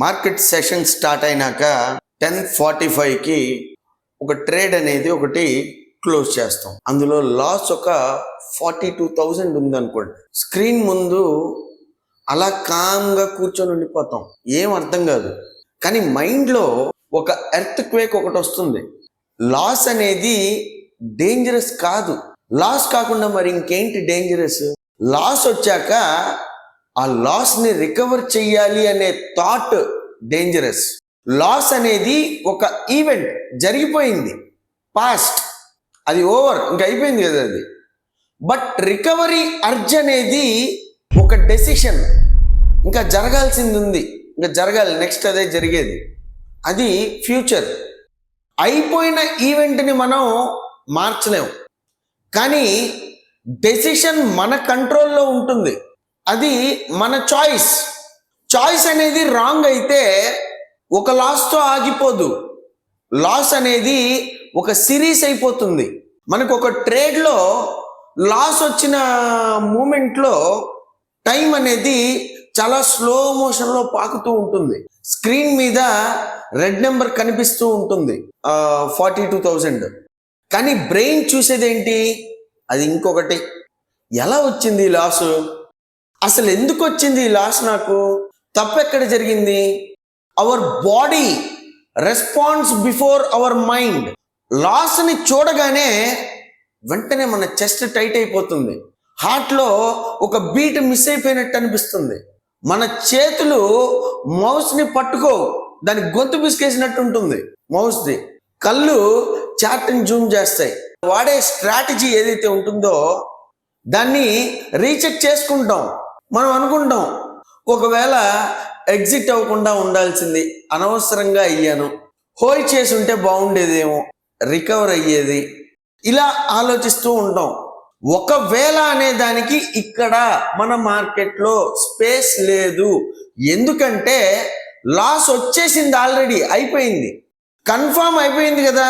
Market session start అయినాక 10:45కి ఒక trade అనేది ఒకటి క్లోజ్ చేస్తాం. అందులో లాస్ ఒక 42,000 ఉందనుకోండి. స్క్రీన్ ముందు అలా కామ్గా కూర్చొని ఉండిపోతాం, ఏం అర్థం కాదు. కానీ మైండ్లో ఒక ఎర్త్ క్వేక్ ఒకటి వస్తుంది. లాస్ అనేది డేంజరస్ కాదు. లాస్ కాకుండా మరి ఇంకేంటి డేంజరస్? లాస్ వచ్చాక ఆ లాస్ని రికవర్ చెయ్యాలి అనే థాట్ డేంజరస్. లాస్ అనేది ఒక ఈవెంట్, జరిగిపోయింది, పాస్ట్, అది ఓవర్, ఇంకా అయిపోయింది కదా అది. బట్ రికవరీ అర్జ్ అనేది ఒక డెసిషన్, ఇంకా జరగాల్సింది ఉంది, ఇంకా జరగాలి, నెక్స్ట్ అదే జరిగేది, అది ఫ్యూచర్. అయిపోయిన ఈవెంట్ని మనం మార్చలేము, కానీ డెసిషన్ మన కంట్రోల్లో ఉంటుంది. అది మన చాయిస్. చాయిస్ అనేది రాంగ్ అయితే ఒక లాస్తో ఆగిపోదు. లాస్ అనేది ఒక సిరీస్ అయిపోతుంది. మనకు ఒక ట్రేడ్లో లాస్ వచ్చిన మూమెంట్లో టైం అనేది చాలా స్లో మోషన్లో పాకుతూ ఉంటుంది. స్క్రీన్ మీద రెడ్ నెంబర్ కనిపిస్తూ ఉంటుంది, 42,000. కానీ బ్రెయిన్ చూసేదేంటి? అది ఇంకొకటి. ఎలా వచ్చింది ఈ లాసు? అసలు ఎందుకు వచ్చింది ఈ లాస్? నాకు తప్పెక్కడ జరిగింది? Our body response before our mind. లాస్ని చూడగానే వెంటనే మన చెస్ట్ టైట్ అయిపోతుంది, హార్ట్లో ఒక బీట్ మిస్ అయిపోయినట్టు అనిపిస్తుంది. మన చేతులు మౌస్ని పట్టుకో, దాని గొంతు పిసికేసినట్టు ఉంటుంది మౌస్ది. కళ్ళు చాట్ని జూమ్ చేస్తాయి. వాడే స్ట్రాటజీ ఏదైతే ఉంటుందో దాన్ని రీచెక్ చేసుకుంటాం. మనం అనుకుంటాం, ఒకవేళ ఎగ్జిట్ అవ్వకుండా ఉండాల్సింది, అనవసరంగా అయ్యాను, హోల్డ్ చేసి ఉంటే బాగుండేదేమో, రికవర్ అయ్యేది, ఇలా ఆలోచిస్తూ ఉంటాం. ఒకవేళ అనే దానికి ఇక్కడ మన మార్కెట్లో స్పేస్ లేదు. ఎందుకంటే లాస్ వచ్చేసింది, ఆల్రెడీ అయిపోయింది, కన్ఫర్మ్ అయిపోయింది కదా,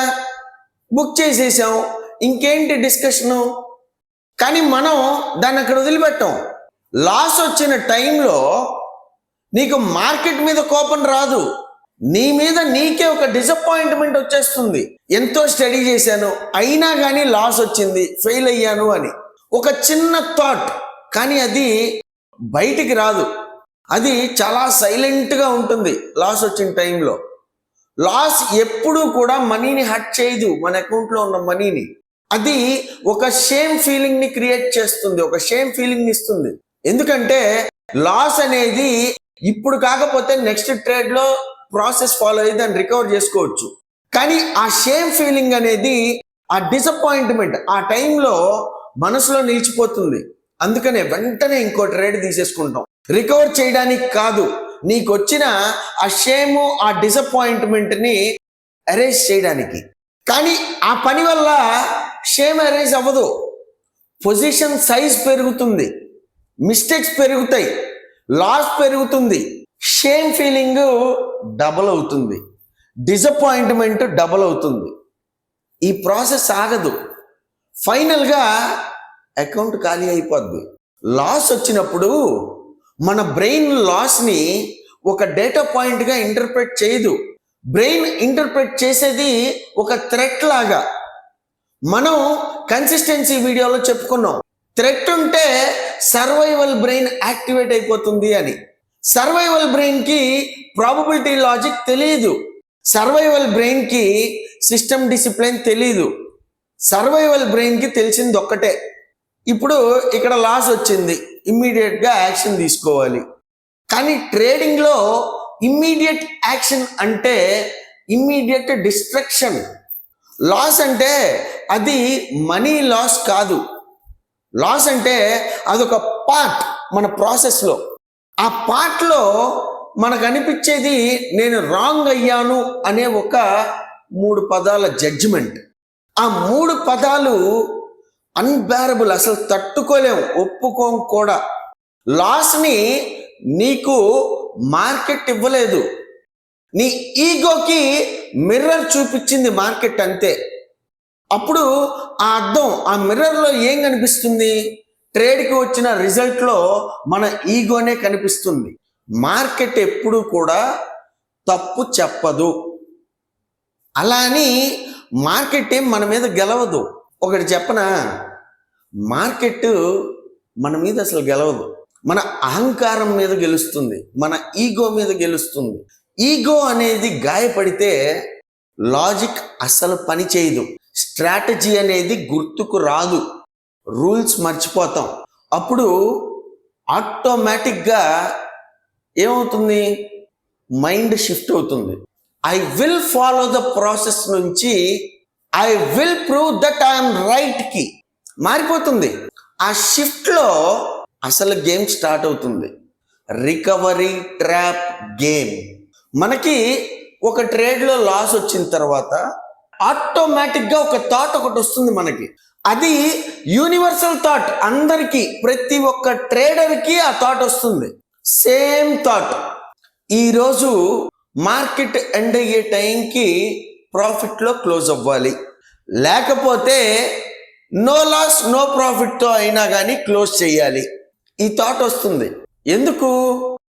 బుక్ చేసేసాం, ఇంకేంటి డిస్కషను. కానీ మనం దాన్ని అక్కడ వదిలిపెట్టాం. లాస్ వచ్చిన టైంలో నీకు మార్కెట్ మీద కోపం రాదు, నీ మీద నీకే ఒక డిసప్పాయింట్మెంట్ వచ్చేస్తుంది. ఎంతో స్టడీ చేశాను, అయినా కానీ లాస్ వచ్చింది, ఫెయిల్ అయ్యాను అని ఒక చిన్న థాట్. కానీ అది బయటికి రాదు, అది చాలా సైలెంట్గా ఉంటుంది. లాస్ వచ్చిన టైంలో లాస్ ఎప్పుడూ కూడా మనీని హర్ట్ చేయదు, మన అకౌంట్లో ఉన్న మనీని. అది ఒక షేమ్ ఫీలింగ్ని క్రియేట్ చేస్తుంది, ఒక షేమ్ ఫీలింగ్ని ఇస్తుంది. ఎందుకంటే లాస్ అనేది ఇప్పుడు కాకపోతే నెక్స్ట్ ట్రేడ్లో ప్రాసెస్ ఫాలో అయ్యి దాన్ని రికవర్ చేసుకోవచ్చు. కానీ ఆ షేమ్ ఫీలింగ్ అనేది, ఆ డిసప్పాయింట్మెంట్ ఆ టైంలో మనసులో నిలిచిపోతుంది. అందుకనే వెంటనే ఇంకో ట్రేడ్ తీసేసుకుంటాం, రికవర్ చేయడానికి కాదు, నీకు వచ్చిన ఆ షేము, ఆ డిసప్పాయింట్మెంట్ని అరేంజ్ చేయడానికి. కానీ ఆ పని వల్ల షేమ్ అరేంజ్ అవ్వదు, పొజిషన్ సైజ్ పెరుగుతుంది, మిస్టేక్స్ పెరుగుతాయి, లాస్ పెరుగుతుంది, షేమ్ ఫీలింగ్ డబల్ అవుతుంది, డిసప్పాయింట్మెంట్ డబల్ అవుతుంది. ఈ ప్రాసెస్ ఆగదు, ఫైనల్గా అకౌంట్ ఖాళీ అయిపోద్ది. లాస్ వచ్చినప్పుడు మన బ్రెయిన్ లాస్ని ఒక డేటా పాయింట్గా ఇంటర్ప్రెట్ చేయదు. బ్రెయిన్ ఇంటర్ప్రెట్ చేసేది ఒక థ్రెట్ లాగా. మనం కన్సిస్టెన్సీ వీడియోలో చెప్పుకున్నాం, థ్రెట్ ఉంటే సర్వైవల్ బ్రెయిన్ యాక్టివేట్ అయిపోతుంది అని. సర్వైవల్ బ్రెయిన్కి ప్రాబబిలిటీ లాజిక్ తెలియదు, సర్వైవల్ బ్రెయిన్కి సిస్టమ్ డిసిప్లిన్ తెలియదు. సర్వైవల్ బ్రెయిన్కి తెలిసింది ఒక్కటే, ఇప్పుడు ఇక్కడ లాస్ వచ్చింది, ఇమ్మీడియట్గా యాక్షన్ తీసుకోవాలి. కానీ ట్రేడింగ్లో ఇమ్మీడియట్ యాక్షన్ అంటే ఇమ్మీడియట్ డిస్ట్రక్షన్. లాస్ అంటే అది మనీ లాస్ కాదు. లాస్ అంటే అదొక పార్ట్ మన ప్రాసెస్లో. ఆ పార్ట్లో మనకు అనిపించేది నేను రాంగ్ అయ్యాను అనే ఒక 3 పదాల జడ్జిమెంట్. ఆ 3 పదాలు అన్బేరబుల్, అసలు తట్టుకోలేము, ఒప్పుకోం కూడా. లాస్ని నీకు మార్కెట్ ఇవ్వలేదు, నీ ఈగోకి మిర్రర్ చూపించింది మార్కెట్, అంతే. అప్పుడు ఆ అద్దం, ఆ మిర్రర్లో ఏం కనిపిస్తుంది? ట్రేడ్కి వచ్చిన రిజల్ట్లో మన ఈగోనే కనిపిస్తుంది. మార్కెట్ ఎప్పుడు కూడా తప్పు చెప్పదు. అలా అని మార్కెట్ ఏం మన మీద గెలవదు. ఒకటి చెప్పనా, మార్కెట్ మన మీద అసలు గెలవదు. మన అహంకారం మీద గెలుస్తుంది, మన ఈగో మీద గెలుస్తుంది. ఈగో అనేది గాయపడితే లాజిక్ అసలు పని చేయదు, స్ట్రాటజీ అనేది గుర్తుకు రాదు, రూల్స్ మర్చిపోతాం. అప్పుడు ఆటోమేటిక్గా ఏమవుతుంది, మైండ్ షిఫ్ట్ అవుతుంది. I will follow the process నుంచి I will prove that I'm రైట్కి మారిపోతుంది. ఆ షిఫ్ట్లో అసలు గేమ్ స్టార్ట్ అవుతుంది, రికవరీ ట్రాప్ గేమ్. మనకి ఒక ట్రేడ్లో లాస్ వచ్చిన తర్వాత ఆటోమేటిక్గా ఒక థాట్ ఒకటి వస్తుంది మనకి. అది యూనివర్సల్ థాట్, అందరికీ, ప్రతి ఒక్క ట్రేడర్కి ఆ థాట్ వస్తుంది. సేమ్ థాట్, ఈరోజు మార్కెట్ ఎండ్ అయ్యే టైంకి ప్రాఫిట్లో క్లోజ్ అవ్వాలి, లేకపోతే నో లాస్ నో ప్రాఫిట్తో అయినా కానీ క్లోజ్ చేయాలి. ఈ థాట్ వస్తుంది. ఎందుకు?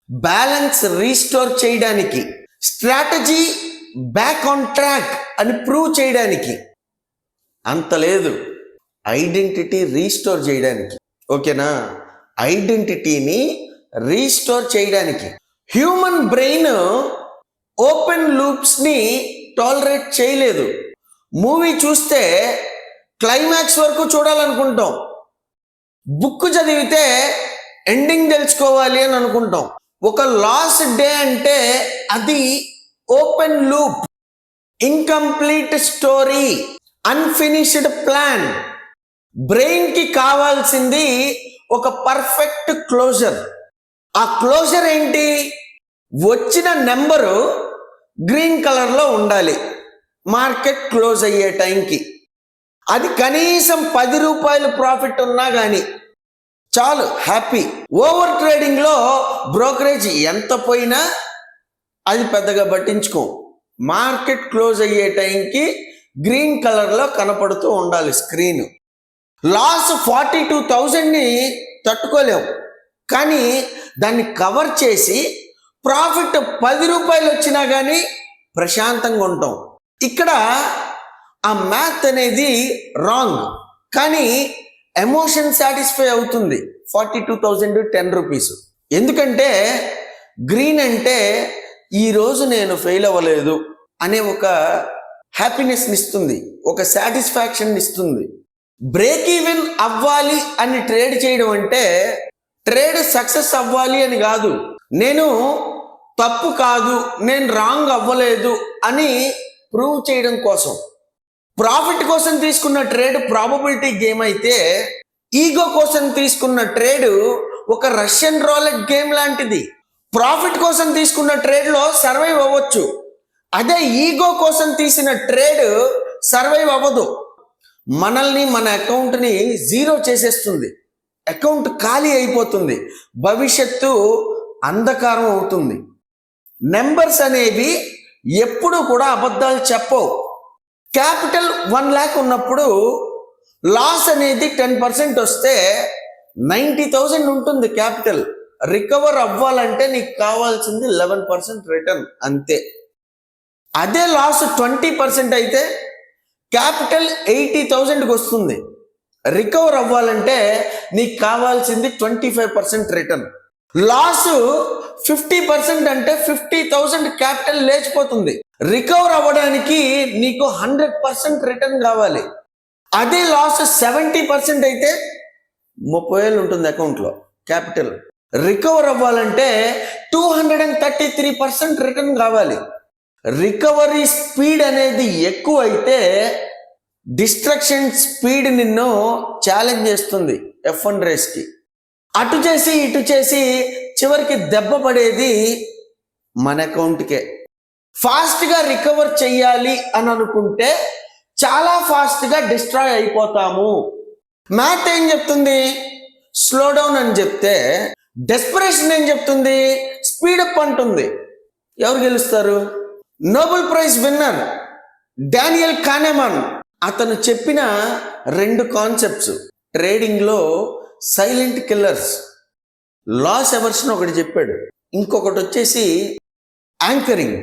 బ్యాలెన్స్ రీస్టోర్ చేయడానికి, స్ట్రాటజీ బ్యాక్ ఆన్ ట్రాక్ అని ప్రూవ్ చేయడానికి. అంత లేదు, ఐడెంటిటీ రీస్టోర్ చేయడానికి. ఓకేనా? ఐడెంటిటీని రీస్టోర్ చేయడానికి. హ్యూమన్ బ్రెయిన్ ఓపెన్ లూప్స్ని టాలరేట్ చేయలేదు. మూవీ చూస్తే క్లైమాక్స్ వరకు చూడాలనుకుంటాం, బుక్ చదివితే ఎండింగ్ తెలుసుకోవాలి అని అనుకుంటాం. ఒక లాస్ట్ డే అంటే అది open loop, incomplete story, unfinished plan. బ్రెయిన్కి కావాల్సింది ఒక పర్ఫెక్ట్ క్లోజర్. ఆ క్లోజర్ ఏంటి? వచ్చిన నెంబరు గ్రీన్ కలర్లో ఉండాలి మార్కెట్ క్లోజ్ అయ్యే టైంకి. అది కనీసం 10 రూపాయలు ప్రాఫిట్ ఉన్నా కానీ చాలు, హ్యాపీ. ఓవర్ ట్రేడింగ్లో బ్రోకరేజ్ ఎంత పోయినా అది పెద్దగా పట్టించుకో. మార్కెట్ క్లోజ్ అయ్యే టైంకి గ్రీన్ కలర్లో కనపడుతూ ఉండాలి స్క్రీన్. లాస్ 42,000ని తట్టుకోలేము, కానీ దాన్ని కవర్ చేసి ప్రాఫిట్ 10 రూపాయలు వచ్చినా కానీ ప్రశాంతంగా ఉంటాం. ఇక్కడ ఆ మ్యాథ్ అనేది రాంగ్, కానీ ఎమోషన్ సాటిస్ఫై అవుతుంది. 42,000 10 రూపీస్. ఎందుకంటే గ్రీన్ అంటే ఈరోజు నేను ఫెయిల్ అవ్వలేదు అనే ఒక హ్యాపీనెస్ని ఇస్తుంది, ఒక సాటిస్ఫాక్షన్ ఇస్తుంది. బ్రేక్ ఈవెన్ అవ్వాలి అని ట్రేడ్ చేయడం అంటే ట్రేడ్ సక్సెస్ అవ్వాలి అని కాదు, నేను తప్పు కాదు, నేను రాంగ్ అవ్వలేదు అని ప్రూవ్ చేయడం కోసం. ప్రాఫిట్ కోసం తీసుకున్న ట్రేడ్ ప్రాబబిలిటీ గేమ్ అయితే, ఈగో కోసం తీసుకున్న ట్రేడ్ ఒక రష్యన్ రూలెట్ గేమ్ లాంటిది. ప్రాఫిట్ కోసం తీసుకున్న ట్రేడ్లో సర్వైవ్ అవ్వచ్చు, అదే ఈగో కోసం తీసిన ట్రేడ్ సర్వైవ్ అవ్వదు. మనల్ని, మన అకౌంట్ని జీరో చేసేస్తుంది, అకౌంట్ ఖాళీ అయిపోతుంది, భవిష్యత్తు అంధకారం అవుతుంది. నెంబర్స్ అనేవి ఎప్పుడు కూడా అబద్ధాలు చెప్పవు. క్యాపిటల్ 1 lakh ఉన్నప్పుడు లాస్ అనేది 10% వస్తే 90,000 ఉంటుంది క్యాపిటల్. రికవర్ అవ్వాలంటే నీకు కావాల్సింది 11% రిటర్న్, అంతే. అదే లాస్ 20% అయితే క్యాపిటల్ 80,000కి వస్తుంది. రికవర్ అవ్వాలంటే నీకు కావాల్సింది 25% రిటర్న్. లాస్ 50% అంటే 50,000 క్యాపిటల్ లేచిపోతుంది. రికవర్ అవ్వడానికి నీకు 100% రిటర్న్ కావాలి. అదే లాస్ 70% అయితే 30,000 ఉంటుంది అకౌంట్లో క్యాపిటల్. రికవర్ అవ్వాలంటే 233% రిటర్న్ కావాలి. రికవరీ స్పీడ్ అనేది ఎక్కువ అయితే డిస్ట్రక్షన్ స్పీడ్ నిన్ను ఛాలెంజ్ చేస్తుంది F1 రేస్కి. అటు చేసి ఇటు చేసి చివరికి దెబ్బ పడేది మన అకౌంట్కే. ఫాస్ట్గా రికవర్ చెయ్యాలి అని అనుకుంటే చాలా ఫాస్ట్గా డిస్ట్రాయ్ అయిపోతాము. మ్యాథ్ ఏం చెప్తుంది? స్లో డౌన్ అని చెప్తే, డెస్పరేషన్ ఏం చెప్తుంది? స్పీడప్ అంటుంది. ఎవరు గెలుస్తారు? నోబెల్ ప్రైజ్ విన్నర్ డానియల్ కానెమాన్ అతను చెప్పిన 2 కాన్సెప్ట్స్ ట్రేడింగ్లో సైలెంట్ కిల్లర్స్. లాస్ ఎవర్షన్ ఒకటి చెప్పాడు, ఇంకొకటి వచ్చేసి యాంకరింగ్.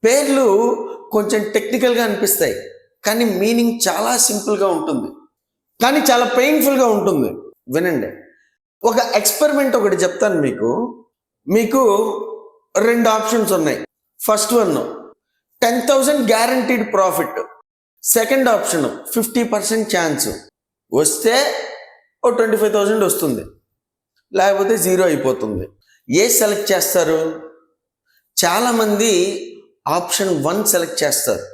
పేర్లు కొంచెం టెక్నికల్గా అనిపిస్తాయి, కానీ మీనింగ్ చాలా సింపుల్గా ఉంటుంది, కానీ చాలా పెయిన్ఫుల్గా ఉంటుంది. వినండి, ఒక ఎక్స్పెరిమెంట్ ఒకటి చెప్తాను మీకు 2 ఆప్షన్స్ ఉన్నాయి. First one 10,000 guaranteed profit, second option 50% chance. వస్తే ఓ 25,000 వస్తుంది, లేకపోతే 0 అయిపోతుంది. ఏ సెలెక్ట్ చేస్తారు? చాలామంది ఆప్షన్ 1 సెలెక్ట్ చేస్తారు,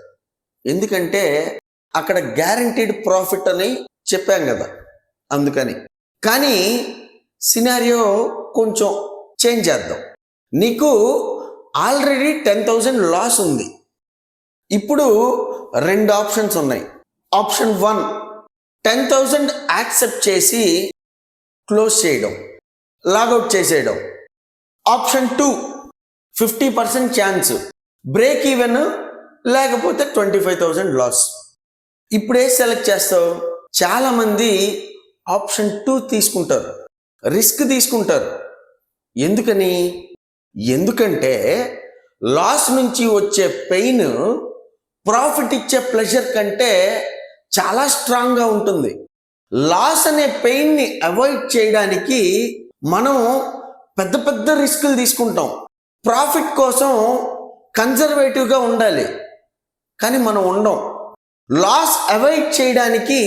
ఎందుకంటే అక్కడ గ్యారంటీడ్ ప్రాఫిట్ అని చెప్పాం కదా, అందుకని. కానీ సినారియో కొంచెం చేంజ్ చేద్దాం. నీకు ఆల్రెడీ 10,000 లాస్ ఉంది. ఇప్పుడు 2 ఆప్షన్స్ ఉన్నాయి. ఆప్షన్ 1 10,000 యాక్సెప్ట్ చేసి క్లోజ్ చేయడం, లాగౌట్ చేసేయడం. ఆప్షన్ 2 50% ఛాన్స్, బ్రేక్ ఈవెన్ లేకపోతే 25,000 లాస్. ఇప్పుడు ఏ సెలెక్ట్ చేస్తావు? చాలామంది ఆప్షన్ 2 తీసుకుంటారు, రిస్క్ తీసుకుంటారు. ఎందుకంటే లాస్ నుంచి వచ్చే పెయిన్ ప్రాఫిట్ ఇచ్చే ప్లెజర్ కంటే చాలా స్ట్రాంగ్గా ఉంటుంది. లాస్ అనే పెయిన్ని అవాయిడ్ చేయడానికి మనం పెద్ద పెద్ద రిస్కులు తీసుకుంటాం. ప్రాఫిట్ కోసం కన్జర్వేటివ్గా ఉండాలి, కానీ మనం ఉండం. లాస్ అవాయిడ్ చేయడానికి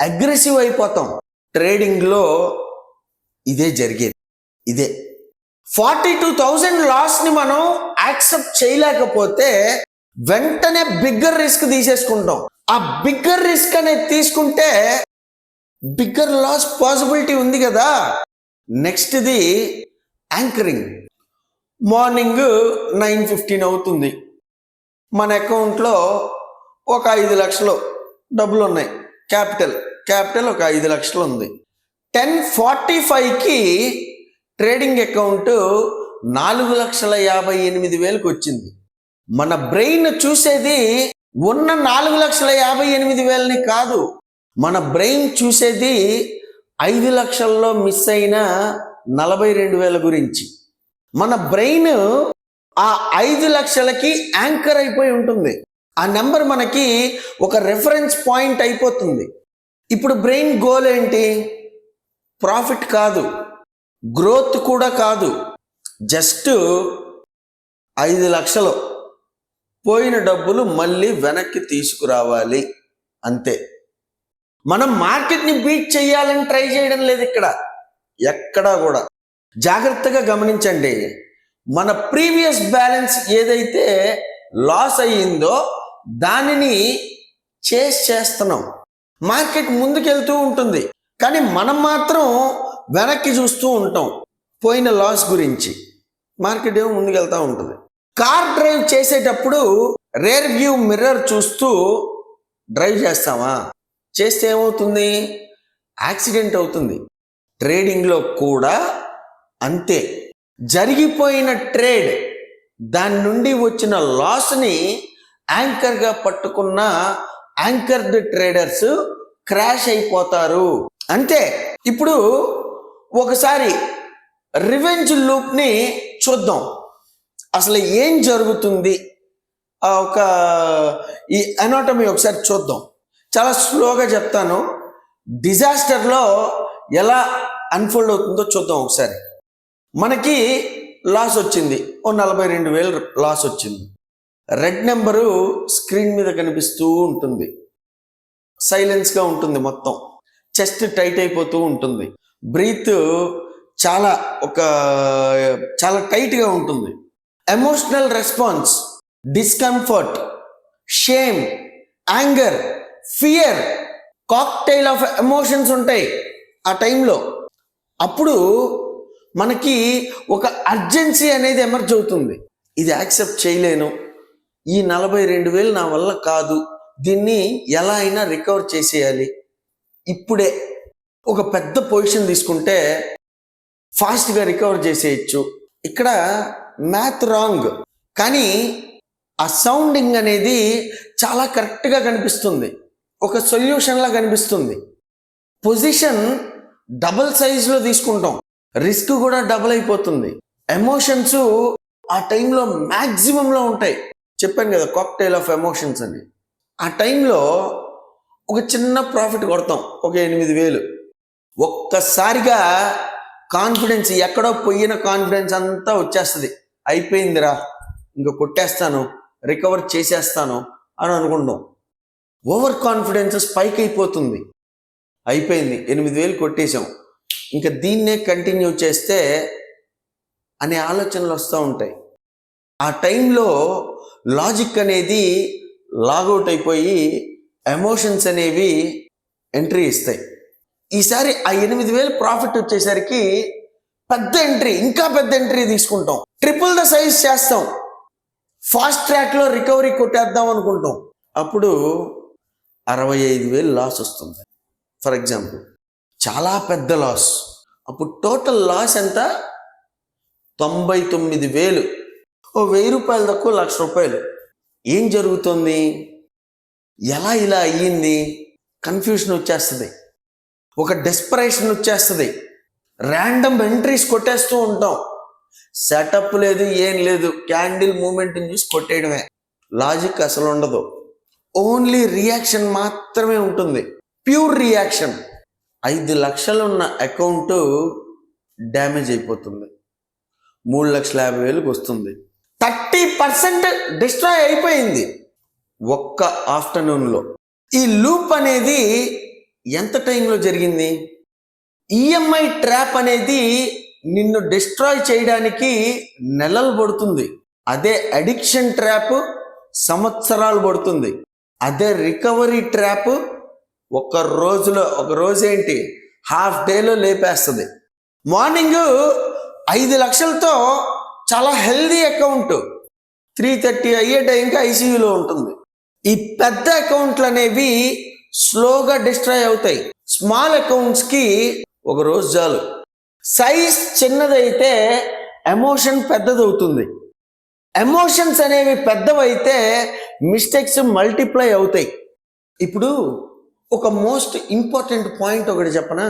అగ్రెసివ్ అయిపోతాం. ట్రేడింగ్లో ఇదే జరిగేది. ఇదే 42,000 లాస్ని మనం యాక్సెప్ట్ చేయలేకపోతే వెంటనే బిగ్గర్ రిస్క్ తీసేసుకుంటాం. ఆ బిగ్గర్ రిస్క్ అనేది తీసుకుంటే బిగ్గర్ లాస్ పాసిబిలిటీ ఉంది కదా. నెక్స్ట్ది యాంకరింగ్. మార్నింగ్ 9:15 అవుతుంది, మన అకౌంట్లో ఒక 5 లక్షలు డబ్బులు ఉన్నాయి. క్యాపిటల్ ఒక 5 లక్షలు ఉంది. 10:45కి ట్రేడింగ్ అకౌంట్ 4,58,000 వచ్చింది. మన బ్రెయిన్ చూసేది ఉన్న 4,58,000 కాదు, మన బ్రెయిన్ చూసేది 5 లక్షల్లో మిస్ అయిన 42,000 గురించి. మన బ్రెయిన్ ఆ 5 లక్షలకి యాంకర్ అయిపోయి ఉంటుంది. ఆ నెంబర్ మనకి ఒక రెఫరెన్స్ పాయింట్ అయిపోతుంది. ఇప్పుడు బ్రెయిన్ గోల్ ఏంటి? ప్రాఫిట్ కాదు, గ్రోత్ కూడా కాదు, జస్ట్ 5 లక్షలు పోయిన డబ్బులు మళ్ళీ వెనక్కి తీసుకురావాలి, అంతే. మనం మార్కెట్ని బీట్ చేయాలని ట్రై చేయడం లేదు ఇక్కడ, ఎక్కడా కూడా. జాగ్రత్తగా గమనించండి, మన ప్రీవియస్ బ్యాలెన్స్ ఏదైతే లాస్ అయ్యిందో దానిని చేస్తున్నాం. మార్కెట్ ముందుకెళ్తూ ఉంటుంది, కానీ మనం మాత్రం వెనక్కి చూస్తూ ఉంటాం పోయిన లాస్ గురించి. మార్కెట్ ఏమో ముందుకెళ్తూ ఉంటుంది. కార్ డ్రైవ్ చేసేటప్పుడు రేర్ వ్యూ మిర్రర్ చూస్తూ డ్రైవ్ చేస్తామా? చేస్తే ఏమవుతుంది? యాక్సిడెంట్ అవుతుంది. ట్రేడింగ్లో కూడా అంతే. జరిగిపోయిన ట్రేడ్, దాని నుండి వచ్చిన లాస్ని యాంకర్గా పట్టుకున్న యాంకర్డ్ ట్రేడర్స్ క్రాష్ అయిపోతారు, అంతే. ఇప్పుడు ఒకసారి రివెంజ్ లూప్ని చూద్దాం, అసలు ఏం జరుగుతుంది. ఈ అనాటమీ ఒకసారి చూద్దాం. చాలా స్లోగా చెప్తాను. డిజాస్టర్లో ఎలా అన్ఫోల్డ్ అవుతుందో చూద్దాం ఒకసారి. మనకి లాస్ వచ్చింది, ఓ 42,000 లాస్ వచ్చింది. రెడ్ నెంబరు స్క్రీన్ మీద కనిపిస్తూ ఉంటుంది, సైలెన్స్గా ఉంటుంది, మొత్తం చెస్ట్ టైట్ అయిపోతూ ఉంటుంది, బ్రీత్ చాలా టైట్గా ఉంటుంది. Emotional response, discomfort, shame, anger, fear, cocktail of emotions ఉంటాయి ఆ టైంలో. అప్పుడు మనకి ఒక అర్జెన్సీ అనేది ఎమర్జ్ అవుతుంది. ఇది యాక్సెప్ట్ చేయలేను, ఈ 42,000 నా వల్ల కాదు, దీన్ని ఎలా అయినా రికవర్ చేసేయాలి. ఇప్పుడే ఒక పెద్ద పొజిషన్ తీసుకుంటే ఫాస్ట్గా రికవర్ చేసేయచ్చు. ఇక్కడ మ్యాథ్ రాంగ్, కానీ ఆ సౌండింగ్ అనేది చాలా కరెక్ట్గా కనిపిస్తుంది, ఒక సొల్యూషన్లా కనిపిస్తుంది. పొజిషన్ డబుల్ సైజులో తీసుకుంటాం, రిస్క్ కూడా డబుల్ అయిపోతుంది. ఎమోషన్స్ ఆ టైంలో మ్యాక్సిమంలో ఉంటాయి. చెప్పాను కదా, కాక్టైల్ ఆఫ్ ఎమోషన్స్ అని. ఆ టైంలో ఒక చిన్న ప్రాఫిట్ కొడతాం, ఒక 8,000. ఒక్కసారిగా కాన్ఫిడెన్స్, ఎక్కడో పోయిన కాన్ఫిడెన్స్ అంతా వచ్చేస్తుంది. అయిపోయిందిరా, ఇంకా కొట్టేస్తాను, రికవర్ చేసేస్తాను అని అనుకుంటాం. ఓవర్ కాన్ఫిడెన్స్ స్పైక్ అయిపోతుంది. అయిపోయింది, 8,000 కొట్టేశాం, ఇంకా దీన్నే కంటిన్యూ చేస్తే అనే ఆలోచనలు వస్తూ ఉంటాయి. ఆ టైంలో లాజిక్ అనేది లాగౌట్ అయిపోయి ఎమోషన్స్ అనేవి ఎంట్రీ ఇస్తాయి. ఈసారి ఆ 8,000 ప్రాఫిట్ వచ్చేసరికి పెద్ద ఎంట్రీ, ఇంకా పెద్ద ఎంట్రీ తీసుకుంటాం, ట్రిపుల్ ద సైజ్ చేస్తాం, ఫాస్ట్ ట్రాక్లో రికవరీ కొట్టేద్దాం అనుకుంటాం. అప్పుడు 65,000 లాస్ వస్తుంది ఫర్ ఎగ్జాంపుల్. చాలా పెద్ద లాస్. అప్పుడు టోటల్ లాస్ ఎంత? 99,000. ఓ 1,000 రూపాయలు తక్కువ, 1,00,000 రూపాయలు. ఏం జరుగుతుంది? ఎలా ఇలా అయ్యింది? కన్ఫ్యూషన్ వచ్చేస్తుంది, ఒక డెస్పరేషన్ వచ్చేస్తుంది. ర్యాండమ్ ఎంట్రీస్ కొట్టేస్తూ ఉంటాం. సెటప్ లేదు, ఏం లేదు, క్యాండిల్ మూమెంట్ని చూసి కొట్టేయడమే. లాజిక్ అసలు ఉండదు, ఓన్లీ రియాక్షన్ మాత్రమే ఉంటుంది, ప్యూర్ రియాక్షన్. 5 లక్షలు ఉన్న అకౌంట్ డ్యామేజ్ అయిపోతుంది, 3,50,000కి వస్తుంది. 30% డిస్ట్రాయ్ అయిపోయింది ఒక్క ఆఫ్టర్నూన్లో. ఈ లూప్ అనేది ఎంత టైంలో జరిగింది? ఈఎంఐ ట్రాప్ అనేది నిన్ను డిస్ట్రాయ్ చేయడానికి నెలలు పడుతుంది. అదే అడిక్షన్ ట్రాప్ సంవత్సరాలు పడుతుంది. అదే రికవరీ ట్రాప్ ఒక రోజు ఏంటి, హాఫ్ డేలో లేపేస్తుంది. మార్నింగ్ 5 లక్షలతో చాలా హెల్దీ అకౌంట్ 3:30 అయ్యే టైంకి ఐసీయూలో ఉంటుంది. ఈ పెద్ద అకౌంట్లు అనేవి స్లోగా డిస్ట్రాయ్ అవుతాయి. స్మాల్ అకౌంట్స్కి ఒక రోజు చాలు. సైజ్ చిన్నదైతే ఎమోషన్ పెద్దదవుతుంది. ఎమోషన్స్ అనేవి పెద్దవైతే మిస్టేక్స్ మల్టిప్లై అవుతాయి. ఇప్పుడు ఒక మోస్ట్ ఇంపార్టెంట్ పాయింట్ ఒకటి చెప్పనా?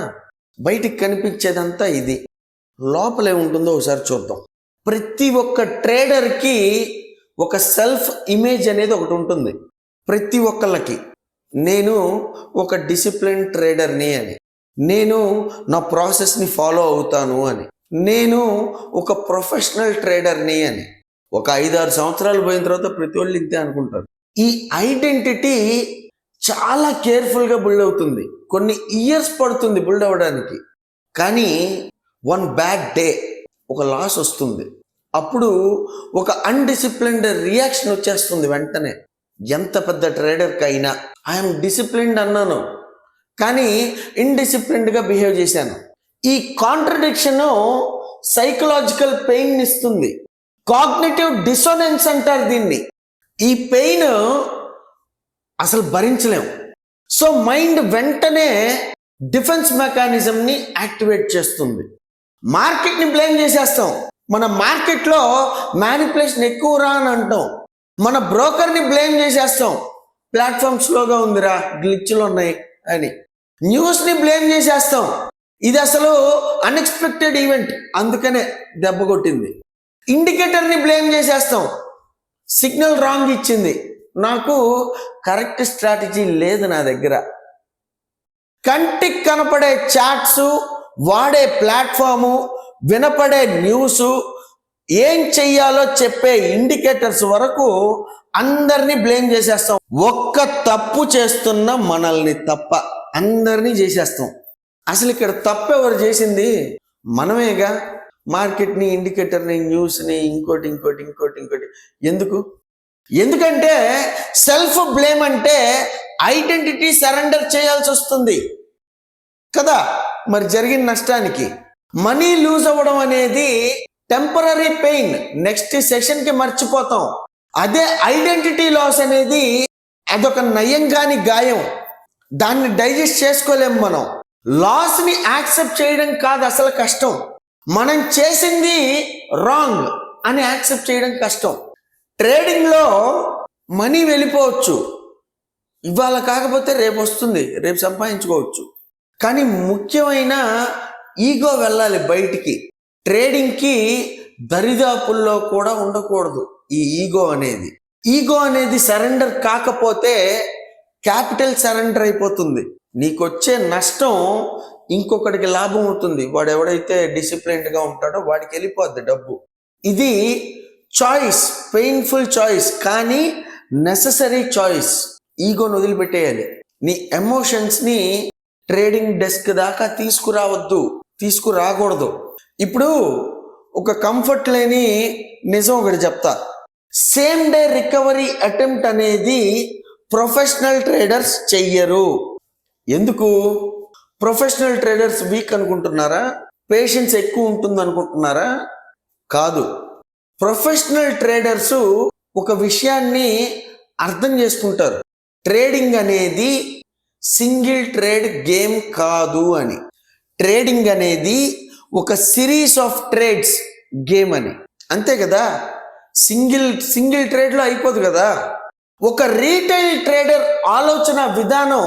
బయటికి కనిపించేదంతా ఇది, లోపలే ఉంటుందో ఒకసారి చూద్దాం. ప్రతి ఒక్క ట్రేడర్కి ఒక సెల్ఫ్ ఇమేజ్ అనేది ఒకటి ఉంటుంది. ప్రతి ఒక్కళ్ళకి నేను ఒక డిసిప్లిన్ ట్రేడర్ని అని, నేను నా ప్రాసెస్ని ఫాలో అవుతాను అని, నేను ఒక ప్రొఫెషనల్ ట్రేడర్ని అని. ఒక 5-6 సంవత్సరాలు పోయిన తర్వాత ప్రతి వాళ్ళు ఇంతే అనుకుంటారు. ఈ ఐడెంటిటీ చాలా కేర్ఫుల్గా బిల్డ్ అవుతుంది. కొన్ని ఇయర్స్ పడుతుంది బిల్డ్ అవ్వడానికి. కానీ వన్ బ్యాడ్ డే ఒక లాస్ వస్తుంది. అప్పుడు ఒక అన్డిసిప్లిన్డ్ రియాక్షన్ వచ్చేస్తుంది వెంటనే. ఎంత పెద్ద ట్రేడర్కి అయినా ఐఎమ్ డిసిప్లిన్డ్ అన్నాను, కానీ ఇండిసిప్లిన్డ్గా బిహేవ్ చేశాను. ఈ కాంట్రడిక్షన్ సైకలాజికల్ పెయిన్ ఇస్తుంది. కాగ్నిటివ్ డిసోనెన్స్ అంటారు దీన్ని. ఈ పెయిన్ అసలు భరించలేం. సో మైండ్ వెంటనే డిఫెన్స్ మెకానిజంని యాక్టివేట్ చేస్తుంది. మార్కెట్ని బ్లేమ్ చేసేస్తాం. మన మార్కెట్లో మ్యానిపులేషన్ ఎక్కువరా అని అంటాం. మన బ్రోకర్ని బ్లేమ్ చేసేస్తాం, ప్లాట్ఫామ్ స్లోగా ఉందిరా, గ్లిచ్లు ఉన్నాయి అని. న్యూస్ని బ్లేమ్ చేసేస్తాం, ఇది అసలు అన్ఎక్స్పెక్టెడ్ ఈవెంట్ అందుకనే దెబ్బ కొట్టింది. ఇండికేటర్ని బ్లేమ్ చేసేస్తాం, సిగ్నల్ రాంగ్ ఇచ్చింది, నాకు కరెక్ట్ స్ట్రాటజీ లేదు నా దగ్గర. కంటికి కనపడే చాట్స్, వాడే ప్లాట్ఫాము, వినపడే న్యూసు, ఏం చెయ్యాలో చెప్పే ఇండికేటర్స్ వరకు అందరినీ బ్లేమ్ చేసేస్తాం. ఒక్క తప్పు చేస్తున్న మనల్ని తప్ప అందరినీ చేసేస్తాం. అసలు ఇక్కడ తప్పు ఎవరు చేసింది? మనమేగా. మార్కెట్ని, ఇండికేటర్ని, న్యూస్ని, ఇంకోటి ఎందుకంటే సెల్ఫ్ బ్లేమ్ అంటే ఐడెంటిటీ సరెండర్ చేయాల్సి వస్తుంది కదా. మరి జరిగిన నష్టానికి మనీ లూజ్ అవ్వడం అనేది టెంపరరీ పెయిన్, నెక్స్ట్ సెషన్కి మర్చిపోతాం. అదే ఐడెంటిటీ లాస్ అనేది అదొక నయం కాని గాయం, దాన్ని డైజెస్ట్ చేసుకోలేం మనం. లాస్ని యాక్సెప్ట్ చేయడం కాదు అసలు కష్టం, మనం చేసింది రాంగ్ అని యాక్సెప్ట్ చేయడం కష్టం. ట్రేడింగ్లో మనీ వెళ్ళిపోవచ్చు, ఇవాళ కాకపోతే రేపు వస్తుంది, రేపు సంపాదించుకోవచ్చు. కానీ ముఖ్యమైన ఈగో వెళ్ళాలి బయటికి. ట్రేడింగ్కి దరిదాపుల్లో కూడా ఉండకూడదు ఈ ఈగో అనేది. ఈగో అనేది సరెండర్ కాకపోతే క్యాపిటల్ సరెండర్ అయిపోతుంది. నీకొచ్చే నష్టం ఇంకొకటికి లాభం అవుతుంది. వాడు ఎవడైతే డిసిప్లైన్డ్ గా ఉంటాడో వాడికి వెళ్ళిపోద్ది డబ్బు. ఇది చాయిస్, పెయిన్ఫుల్ చాయిస్, కానీ నెససరీ చాయిస్. ఈగోను వదిలిపెట్టేయాలి. నీ ఎమోషన్స్ ని ట్రేడింగ్ డెస్క్ దాకా తీసుకురాకూడదు. ఇప్పుడు ఒక కంఫర్ట్ లేని నిజం ఒకటి చెప్తా. సేమ్ డే రికవరీ అటెంప్ట్ అనేది ప్రొఫెషనల్ ట్రేడర్స్ చెయ్యరు. ఎందుకు? ప్రొఫెషనల్ ట్రేడర్స్ వీక్ అనుకుంటున్నారా? పేషెన్స్ ఎక్కువ ఉంటుంది అనుకుంటున్నారా? కాదు. ప్రొఫెషనల్ ట్రేడర్స్ ఒక విషయాన్ని అర్థం చేసుకుంటారు. ట్రేడింగ్ అనేది సింగిల్ ట్రేడ్ గేమ్ కాదు అని. ట్రేడింగ్ అనేది ఒక సిరీస్ ఆఫ్ ట్రేడ్స్ గేమ్ అని. అంతే కదా? సింగిల్ ట్రేడ్లో అయిపోదు కదా. ఒక రీటైల్ ట్రేడర్ ఆలోచన విధానం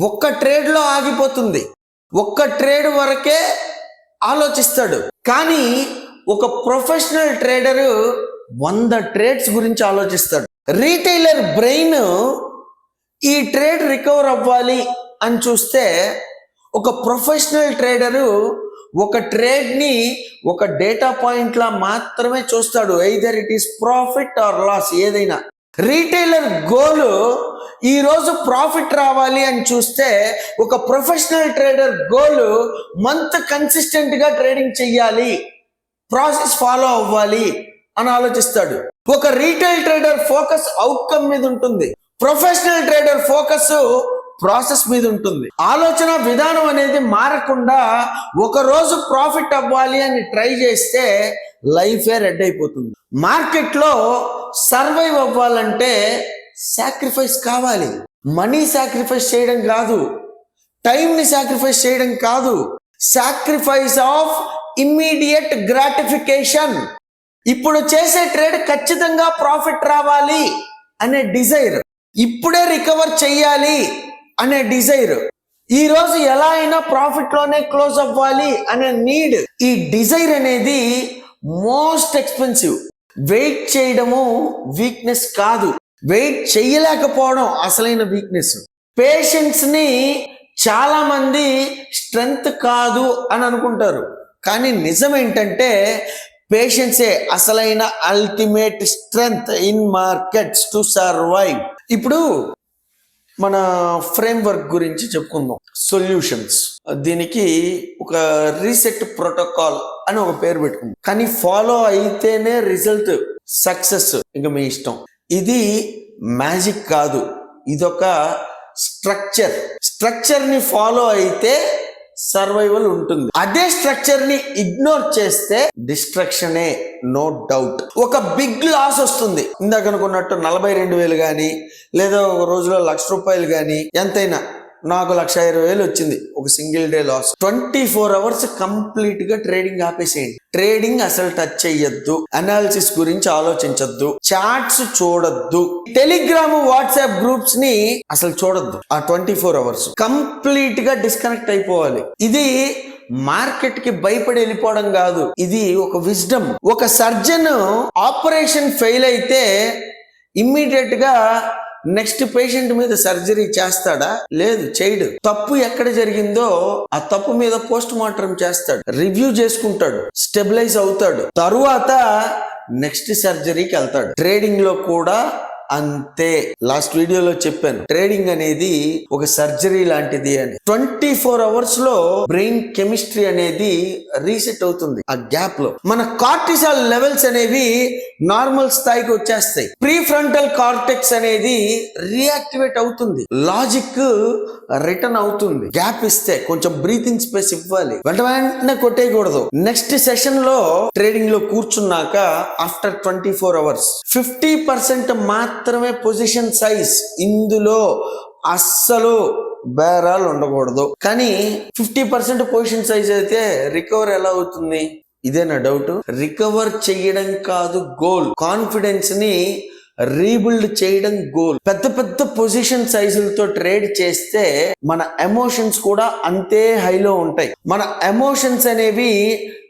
ఒక్క ట్రేడ్లో ఆగిపోతుంది. ఒక్క ట్రేడ్ వరకే ఆలోచిస్తాడు. కానీ ఒక ప్రొఫెషనల్ ట్రేడర్ 100 ట్రేడ్స్ గురించి ఆలోచిస్తాడు. రీటైలర్ బ్రెయిన్ ఈ ట్రేడ్ రికవర్ అవ్వాలి అని చూస్తే, ఒక ప్రొఫెషనల్ ట్రేడరు ఒక ట్రేడ్ని ఒక డేటా పాయింట్ లా మాత్రమే చూస్తాడు. Either it is profit or loss, ఏదైనా. రీటైలర్ గోల్ ఈరోజు ప్రాఫిట్ రావాలి అని చూస్తే, ఒక professional trader goal month consistent గా ట్రేడింగ్ చెయ్యాలి, ప్రాసెస్ ఫాలో అవ్వాలి అని ఆలోచిస్తాడు. ఒక రీటైల్ ట్రేడర్ ఫోకస్ అవుట్కమ్ మీద ఉంటుంది. ప్రొఫెషనల్ ట్రేడర్ ఫోకస్ ప్రాసెస్ మీద ఉంటుంది. ఆలోచన విధానం అనేది మారకుండా ఒక రోజు ప్రాఫిట్ అవ్వాలి అని ట్రై చేస్తే లైఫే రెడ్ అయిపోతుంది. మార్కెట్లో సర్వైవ్ అవ్వాలంటే సాక్రిఫైస్ కావాలి. మనీ సాక్రిఫైస్ చేయడం కాదు, టైంని సాక్రిఫైస్ చేయడం కాదు, సాక్రిఫైస్ ఆఫ్ ఇమ్మీడియట్ గ్రాటిఫికేషన్. ఇప్పుడు చేసే ట్రేడ్ ఖచ్చితంగా ప్రాఫిట్ రావాలి అనే డిజైర్, ఇప్పుడే రికవర్ చెయ్యాలి అనే డిజైర్, ఈ రోజు ఎలా అయినా ప్రాఫిట్ లోనే క్లోజ్ అవ్వాలి అనే నీడ్. ఈ డిజైర్ అనేది మోస్ట్ ఎక్స్పెన్సివ్. వెయిట్ చేయడము వీక్నెస్ కాదు, వెయిట్ చేయలేకపోవడం అసలైన వీక్నెస్. పేషెన్స్ ని చాలా మంది స్ట్రెంగ్త్ కాదు అని అనుకుంటారు, కానీ నిజం ఏంటంటే పేషెన్సే అసలైన ultimate strength in markets to survive. ఇప్పుడు మన ఫ్రేమ్వర్క్ గురించి చెప్పుకుందాం. సొల్యూషన్స్, దీనికి ఒక రీసెట్ ప్రోటోకాల్ అని ఒక పేరు పెట్టుకుందాం. కానీ ఫాలో అయితేనే రిజల్ట్, సక్సెస్ ఇంకా మీ ఇష్టం. ఇది మ్యాజిక్ కాదు, ఇదొక స్ట్రక్చర్ ని ఫాలో అయితే సర్వైవల్ ఉంటుంది. అదే స్ట్రక్చర్ ని ఇగ్నోర్ చేస్తే డిస్ట్రక్షనే, నో డౌట్. ఒక బిగ్ లాస్ వస్తుంది. ఇందాక అనుకున్నట్టు 42,000 కానీ, లేదా ఒక రోజులో ₹1,00,000 కానీ, ఎంతైనా. నాకు 1,20,000 వచ్చింది ఒక single day loss. 24 hours complete గా ట్రేడింగ్ ఆపేసేయండి. ట్రేడింగ్ అసలు టచ్ చెయ్యొద్దు, అనాలిసిస్ గురించి ఆలోచించొద్దు, చార్ట్స్ చూడొద్దు, టెలిగ్రామ్ వాట్సాప్ గ్రూప్స్ ని అసలు చూడొద్దు. ఆ 24 hours కంప్లీట్ గా డిస్కనెక్ట్ అయిపోవాలి. ఇది మార్కెట్ కి భయపడి వెళ్ళిపోవడం కాదు, ఇది ఒక విజ్డమ్. ఒక సర్జన్ ఆపరేషన్ ఫెయిల్ అయితే ఇమ్మీడియట్ గా నెక్స్ట్ పేషెంట్ మీద సర్జరీ చేస్తాడా? లేదు, చేయడు. తప్పు ఎక్కడ జరిగిందో ఆ తప్పు మీద పోస్ట్ మార్టం చేస్తాడు, రివ్యూ చేసుకుంటాడు, స్టెబిలైజ్ అవుతాడు, తరువాత నెక్స్ట్ సర్జరీకి వెళ్తాడు. ట్రేడింగ్ లో కూడా అంతే. లాస్ట్ వీడియోలో చెప్పాను, ట్రేడింగ్ అనేది ఒక సర్జరీ లాంటిది అని. 24 hours లో బ్రెయిన్ కెమిస్ట్రీ అనేది రీసెట్ అవుతుంది. ఆ గ్యాప్ లో మన కార్టిసాల్ లెవెల్స్ అనేవి నార్మల్ స్థాయికి వచ్చేస్తాయి. ప్రీ ఫ్రంటల్ కార్టెక్స్ అనేది రియాక్టివేట్ అవుతుంది, లాజిక్ రిటర్న్ అవుతుంది. గ్యాప్ ఇస్తే కొంచెం బ్రీతింగ్ స్పేస్ ఇవ్వాలి, వెంటనే కొట్టేయకూడదు. నెక్స్ట్ సెషన్ లో ట్రేడింగ్ లో కూర్చున్నాక ఆఫ్టర్ 24 hours 50% మాత్రమే పొజిషన్ సైజ్. ఇందులో అస్సలు బేరాలు ఉండకూడదు. కానీ 50% పొజిషన్ సైజ్ అయితే రికవర్ ఎలా అవుతుంది? ఇదే నా డౌట్. రికవర్ చెయ్యడం కాదు గోల్, కాన్ఫిడెన్స్ ని రీబిల్డ్ చేయడం గోల్. పెద్ద పెద్ద పొజిషన్ సైజులతో ట్రేడ్ చేస్తే మన ఎమోషన్స్ కూడా అంతే హైలో ఉంటాయి. మన ఎమోషన్స్ అనేవి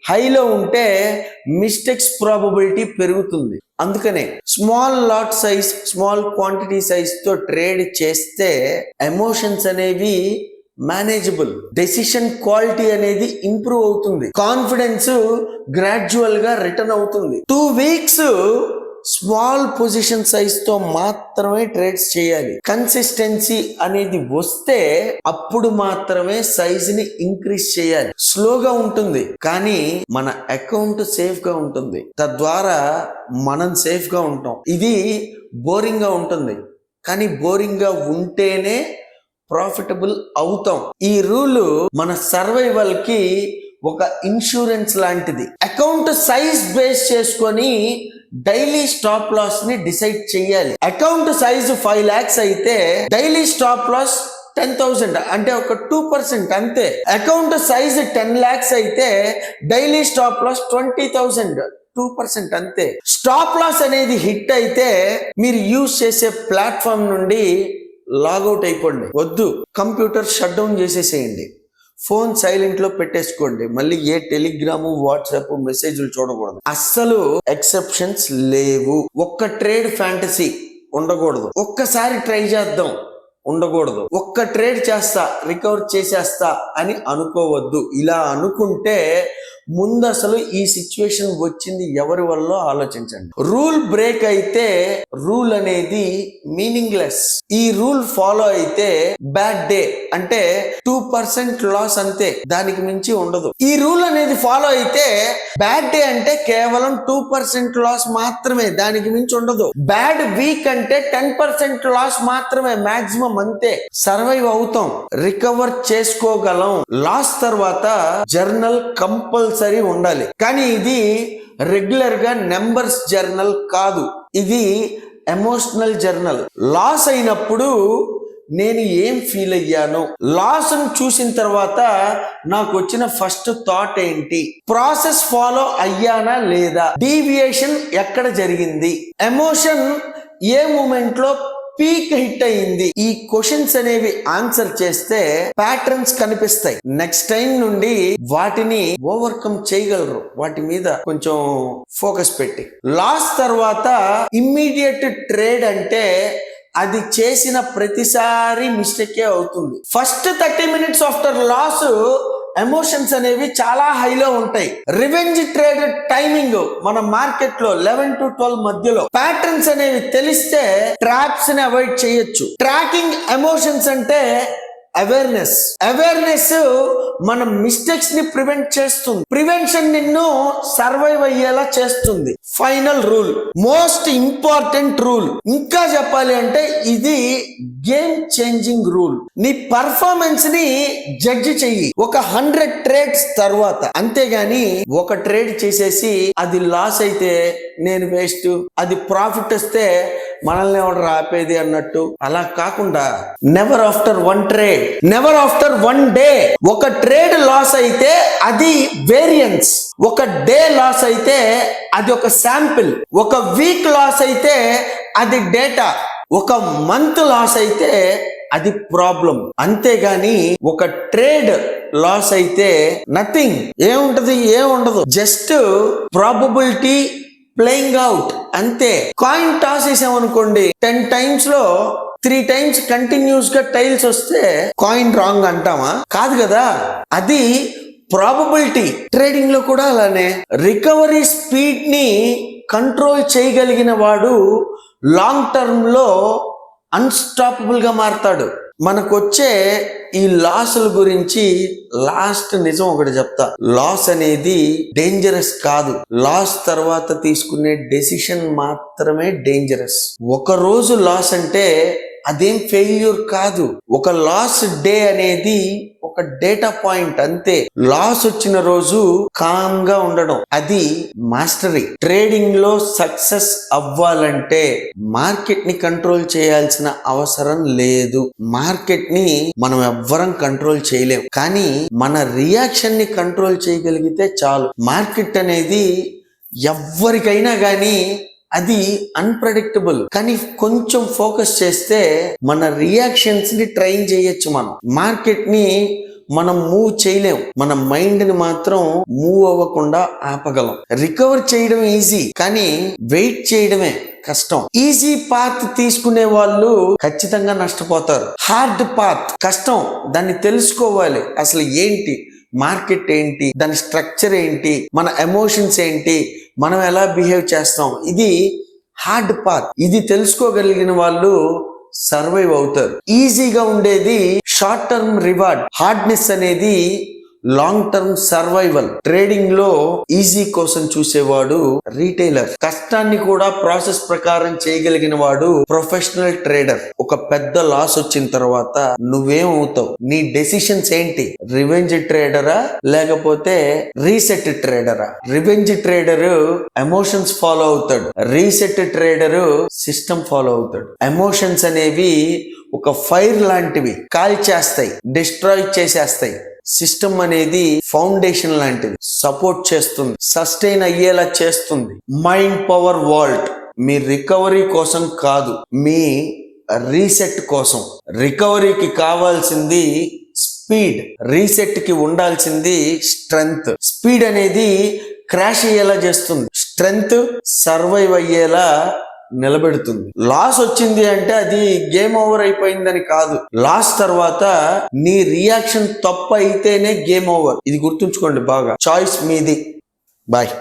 హైలో ఉంటే మిస్టేక్స్ ప్రాబబిలిటీ పెరుగుతుంది. అందుకనే small lot size, small quantity size తో ట్రేడ్ చేస్తే ఎమోషన్స్ అనేవి మేనేజబుల్, డెసిషన్ క్వాలిటీ అనేది ఇంప్రూవ్ అవుతుంది, కాన్ఫిడెన్స్ గ్రాడ్యువల్ గా రిటర్న్ అవుతుంది. 2 weeks స్మాల్ పొజిషన్ సైజ్ తో మాత్రమే ట్రేడ్స్ చేయాలి. కన్సిస్టెన్సీ అనేది వస్తే అప్పుడు మాత్రమే సైజ్ ని ఇంక్రీజ్ చేయాలి. స్లోగా ఉంటుంది కానీ మన అకౌంట్ సేఫ్ గా ఉంటుంది, తద్వారా మనం సేఫ్ గా ఉంటాం. ఇది బోరింగ్ గా ఉంటుంది కానీ బోరింగ్ గా ఉంటేనే ప్రాఫిటబుల్ అవుతాం. ఈ రూల్ మన సర్వైవల్ కి ఒక ఇన్సూరెన్స్ లాంటిది. అకౌంట్ సైజ్ బేస్ చేసుకొని డైలీ స్టాప్ లాస్ ని డిసైడ్ చేయాలి. అకౌంట్ సైజ్ 5 lakhs అయితే డైలీ స్టాప్ లాస్ 10,000, అంటే ఒక 2% అంతే. అకౌంట్ సైజ్ 10 lakhs అయితే డైలీ స్టాప్ లాస్ 20,000, 2% అంతే. స్టాప్ లాస్ అనేది హిట్ అయితే మీరు యూజ్ చేసే ప్లాట్ఫామ్ నుండి లాగౌట్ అయిపోండి. వద్దు, కంప్యూటర్ షట్ డౌన్ చేసేసేయండి, ఫోన్ సైలెంట్ లో పెట్టేసుకోండి. మళ్ళీ ఏ టెలిగ్రాము, వాట్సాప్ మెసేజ్లు చూడకూడదు. అస్సలు ఎక్సెప్షన్స్ లేవు. ఒక్క ట్రేడ్ ఫ్యాంటసీ ఉండకూడదు. ఒక్కసారి ట్రై చేద్దాం ఉండకూడదు. ఒక్క ట్రేడ్ చేస్తా రికవర్ చేసేస్తా అని అనుకోవద్దు. ఇలా అనుకుంటే ముందు అసలు ఈ సిచ్యువేషన్ వచ్చింది ఎవరి వల్ల ఆలోచించండి. రూల్ బ్రేక్ అయితే రూల్ అనేది మీనింగ్లెస్. ఈ రూల్ ఫాలో అయితే బ్యాడ్ డే అంటే 2% లాస్ అంతే, దానికి మించి ఉండదు. ఈ రూల్ అనేది ఫాలో అయితే బ్యాడ్ డే అంటే కేవలం 2% లాస్ మాత్రమే, దానికి మించి ఉండదు. బ్యాడ్ వీక్ అంటే 10% లాస్ మాత్రమే మాక్సిమం, అంతే. సర్వైవ్ అవుతాం, రికవర్ చేసుకోగలం. లాస్ తర్వాత జర్నల్ కంపల్సరీ ఉండాలి, కానీ ఇది రెగ్యులర్ గా నెంబర్స్ జర్నల్ కాదు, ఇది ఎమోషనల్ జర్నల్. లాస్ అయినప్పుడు నేను ఏం ఫీల్ అయ్యాను, లాస్ చూసిన తర్వాత నాకు వచ్చిన ఫస్ట్ థాట్ ఏంటి, ప్రాసెస్ ఫాలో అయ్యానా లేదా, డీవియేషన్ ఎక్కడ జరిగింది, ఎమోషన్ ఏ మూమెంట్ లో పీక్ హిట్ అయింది. ఈ క్వశ్చన్స్ అనేవి ఆన్సర్ చేస్తే ప్యాటర్న్స్ కనిపిస్తాయి. నెక్స్ట్ టైం నుండి వాటిని ఓవర్కమ్ చేయగలరు, వాటి మీద కొంచెం ఫోకస్ పెట్టి. లాస్ తర్వాత ఇమ్మీడియట్ ట్రేడ్ అంటే అది చేసిన ప్రతిసారి మిస్టేకే అవుతుంది. First 30 minutes after loss emotions అనేవి చాలా హైలో ఉంటాయి. రివెంజ్ ట్రేడ్ టైమింగ్ మన మార్కెట్ లో 11 to 12 మధ్యలో. ప్యాటర్న్స్ అనేవి తెలిస్తే ట్రాప్స్ ని అవాయిడ్ చేయొచ్చు. ట్రాకింగ్ ఎమోషన్స్ అంటే అవేర్నెస్. అవేర్నెస్ మన మిస్టేక్స్ ని ప్రివెంట్ చేస్తుంది. ప్రివెన్షన్ నిన్ను సర్వైవ్ అయ్యేలా చేస్తుంది. Final rule, most important rule, ఇంకా చెప్పాలి అంటే ఇది గేమ్ చేంజింగ్ రూల్. నీ పర్ఫార్మెన్స్ ని జడ్జి చెయ్యి ఒక 100 trades తర్వాత, అంతేగాని ఒక ట్రేడ్ చేసేసి అది లాస్ అయితే నేను వేస్ట్, అది ప్రాఫిట్ వస్తే మనల్ని ఎవరు ఆపేది అన్నట్టు అలా కాకుండా never after 1 trade, never after 1 day. ఒక ట్రేడ్ లాస్ అయితే అది వేరియన్స్, ఒక డే లాస్ అయితే అది ఒక శాంపిల్, ఒక వీక్ లాస్ అయితే అది డేటా, ఒక మంత్ లాస్ అయితే అది ప్రాబ్లం. అంతేగాని ఒక ట్రేడ్ లాస్ అయితే నథింగ్, ఏముండదు, జస్ట్ ప్రాబబిలిటీ ప్లేయింగ్ అవుట్ అంతే. కాయిన్ టాస్ చేసామనుకోండి, 10 times లో 3 times కంటిన్యూస్ గా టైల్స్ వస్తే కాయిన్ రాంగ్ అంటామా? కాదు కదా, అది ప్రాబబిలిటీ. ట్రేడింగ్ లో కూడా అలానే రికవరీ స్పీడ్ ని కంట్రోల్ చేయగలిగిన వాడు లాంగ్ టర్మ్ లో అన్స్టాపబుల్ గా మారతాడు. మనకొచ్చే ఈ లాసుల గురించి లాస్ట్ నిజం ఒకటి చెప్తా. లాస్ అనేది డేంజరస్ కాదు, లాస్ తర్వాత తీసుకునే డెసిషన్ మాత్రమే డేంజరస్. ఒక రోజు లాస్ అంటే అదేం ఫెయిల్యూర్ కాదు. ఒక లాస్ డే అనేది ఒక డేటా పాయింట్ అంతే. లాస్ వచ్చిన రోజు కామ్ గా ఉండడం అది మాస్టరీ. ట్రేడింగ్ లో సక్సెస్ అవ్వాలంటే మార్కెట్ ని కంట్రోల్ చేయాల్సిన అవసరం లేదు. మార్కెట్ ని మనం ఎవ్వరం కంట్రోల్ చేయలేం, కానీ మన రియాక్షన్ ని కంట్రోల్ చేయగలిగితే చాలు. మార్కెట్ అనేది ఎవ్వరికైనా గానీ అది అన్ప్రెడిక్టబుల్. కానీ కొంచెం ఫోకస్ చేస్తే మన రియాక్షన్స్ ని ట్రైన్ చేయొచ్చు. మనం మార్కెట్ ని మనం మూవ్ చేయలేం, మన మైండ్ ని మాత్రం మూవ్ అవ్వకుండా ఆపగలం. రికవర్ చేయడం ఈజీ, కానీ వెయిట్ చేయడమే కష్టం. ఈజీ పాత్ తీసుకునే వాళ్ళు ఖచ్చితంగా నష్టపోతారు. హార్డ్ పాత్ కష్టం, దాన్ని తెలుసుకోవాలి. అసలు ఏంటి మార్కెట్, ఏంటి దాని స్ట్రక్చర్, ఏంటి మన ఎమోషన్స్ ఏంటి, మనం ఎలా బిహేవ్ చేస్తాం, ఇది హార్డ్ పాత్. ఇది తెలుసుకోగలిగిన వాళ్ళు సర్వైవ్ అవుతారు. ఈజీగా ఉండేది షార్ట్ టర్మ్ రివార్డ్, హార్డ్నెస్ అనేది లాంగ్ టర్మ్ సర్వైవల్. ట్రేడింగ్ లో ఈజీ కోసం చూసేవాడు రీటైలర్, కష్టాన్ని కూడా ప్రాసెస్ ప్రకారం చేయగలిగిన వాడు ప్రొఫెషనల్ ట్రేడర్. ఒక పెద్ద లాస్ వచ్చిన తర్వాత నువ్వేమవుతావు, నీ డెసిషన్స్ ఏంటి? రివెంజ్ ట్రేడరా లేకపోతే రీసెట్ ట్రేడరా? రివెంజ్ ట్రేడర్ ఎమోషన్స్ ఫాలో అవుతాడు, రీసెట్ ట్రేడర్ సిస్టమ్ ఫాలో అవుతాడు. ఎమోషన్స్ అనేవి ఒక ఫైర్ లాంటివి, కాల్ చేస్తాయి, డిస్ట్రాయ్ చేసేస్తాయి. సిస్టమ్ అనేది ఫౌండేషన్ లాంటిది, సపోర్ట్ చేస్తుంది, సస్టైన్ అయ్యేలా చేస్తుంది. మైండ్ పవర్ వాల్ట్ మీ రికవరీ కోసం కాదు, మీ రీసెట్ కోసం. రికవరీకి కావాల్సింది స్పీడ్, రీసెట్ కి ఉండాల్సింది స్ట్రెంగ్త్. స్పీడ్ అనేది క్రాష్ అయ్యేలా చేస్తుంది, స్ట్రెంగ్త్ సర్వైవ్ అయ్యేలా నిలబెడుతుంది. లాస్ వచ్చింది అంటే అది గేమ్ ఓవర్ అయిపోయిందని కాదు. లాస్ తర్వాత నీ రియాక్షన్ తప్పు అయితేనే గేమ్ ఓవర్. ఇది గుర్తుంచుకోండి బాగా. చాయిస్ మీది. బాయ్.